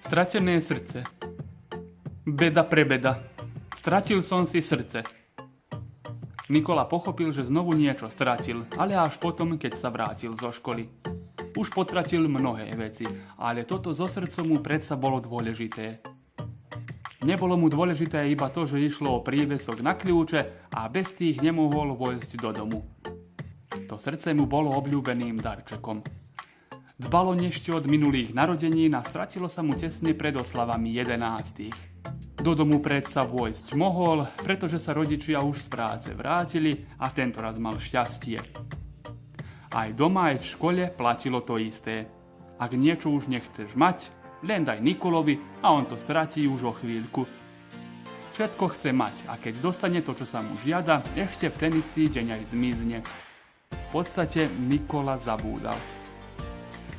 Stratené srdce. Beda pre beda. Stratil som si srdce. Nikola pochopil, že znovu niečo stratil, ale až potom, keď sa vrátil zo školy. Už potratil mnohé veci, ale toto so srdcom mu predsa bolo dôležité. Nebolo mu dôležité iba to, že išlo o prívesok na kľúče a bez tých nemohol vojsť do domu. To srdce mu bolo obľúbeným darčekom. Dbalo ešte od minulých narodenín a stratilo sa mu tesne pred oslavami 11. Do domu predsa vojsť mohol, pretože sa rodičia už z práce vrátili a tento raz mal šťastie. Aj doma, aj v škole platilo to isté. Ak niečo už nechceš mať, len daj Nikolovi a on to stratí už o chvíľku. Všetko chce mať a keď dostane to, čo sa mu žiada, ešte v ten istý deň aj zmizne. V podstate Nikola zabúdal.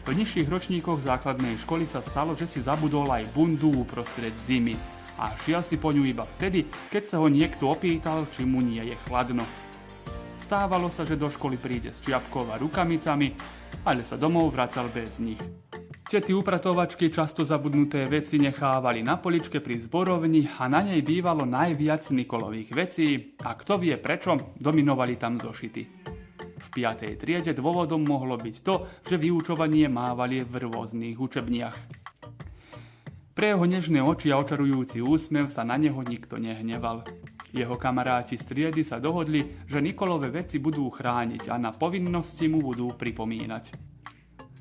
V nižších ročníkoch základnej školy sa stalo, že si zabudol aj bundu uprostred zimy a šiel si po ňu iba vtedy, keď sa ho niekto opýtal, či mu nie je chladno. Stávalo sa, že do školy príde s čiapkou a rukamicami, ale sa domov vracal bez nich. Tety upratovačky často zabudnuté veci nechávali na poličke pri zborovni a na nej bývalo najviac Nikolových vecí a kto vie prečo, dominovali tam zošity. V 5. triede dôvodom mohlo byť to, že vyučovanie mávali v rôznych učebniach. Pre jeho nežné oči a očarujúci úsmev sa na neho nikto nehneval. Jeho kamaráti z triedy sa dohodli, že Nikolove veci budú chrániť a na povinnosti mu budú pripomínať.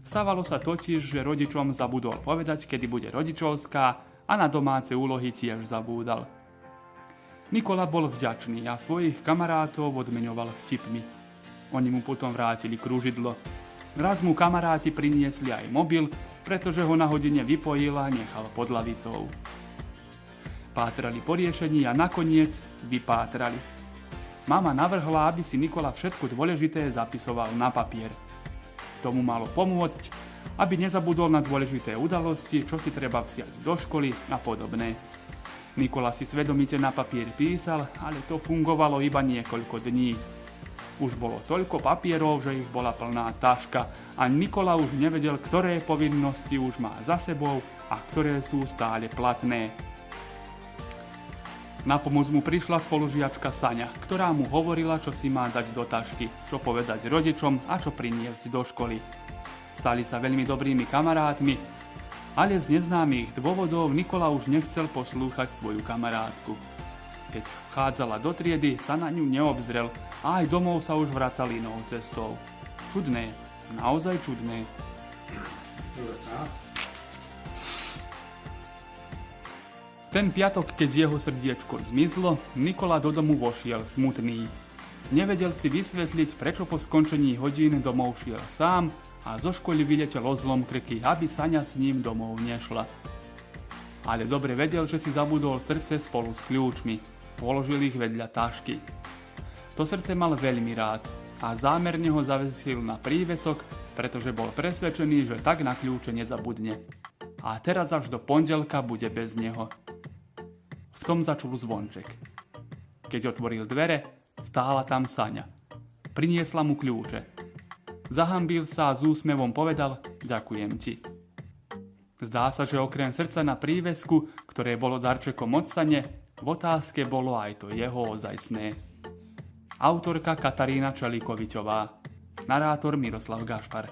Stávalo sa totiž, že rodičom zabudol povedať, kedy bude rodičovská a na domáce úlohy tiež zabúdal. Nikola bol vďačný a svojich kamarátov odmeňoval vtipmi. Oni mu potom vrátili krúžidlo. Raz mu kamaráti priniesli aj mobil, pretože ho na hodine vypojil a nechal pod lavicou. Pátrali po riešení a nakoniec vypátrali. Mama navrhla, aby si Nikola všetko dôležité zapisoval na papier. Tomu malo pomôcť, aby nezabudol na dôležité udalosti, čo si treba vziať do školy a podobné. Nikola si svedomite na papier písal, ale to fungovalo iba niekoľko dní. Už bolo toľko papierov, že ich bola plná taška a Nikola už nevedel, ktoré povinnosti už má za sebou a ktoré sú stále platné. Na pomoc mu prišla spolužiačka Saňa, ktorá mu hovorila, čo si má dať do tašky, čo povedať rodičom a čo priniesť do školy. Stali sa veľmi dobrými kamarátmi, ale z neznámych dôvodov Nikola už nechcel poslúchať svoju kamarátku. Keď vchádzala do triedy, sa na ňu neobzrel a aj domov sa už vracal inou cestou. Čudné, naozaj čudné. V ten piatok, keď jeho srdiečko zmizlo, Nikola do domu vošiel smutný. Nevedel si vysvetliť, prečo po skončení hodín domov šiel sám a zo školy vyletel o zlom krky, aby Saňa s ním domov nešla. Ale dobre vedel, že si zabudol srdce spolu s kľúčmi. Položil ich vedľa tašky. To srdce mal veľmi rád a zámerne ho zavesil na prívesok, pretože bol presvedčený, že tak na kľúče nezabudne. A teraz až do pondelka bude bez neho. V tom začul zvonček. Keď otvoril dvere, stála tam Saňa. Priniesla mu kľúče. Zahanbil sa a s úsmevom povedal: "Ďakujem ti." Zdá sa, že okrem srdca na prívesku, ktoré bolo darčekom od Sane, v otázke bolo aj to jeho ozajstné. Autorka Katarína Čelíkovičová. Narátor Miroslav Gašpar.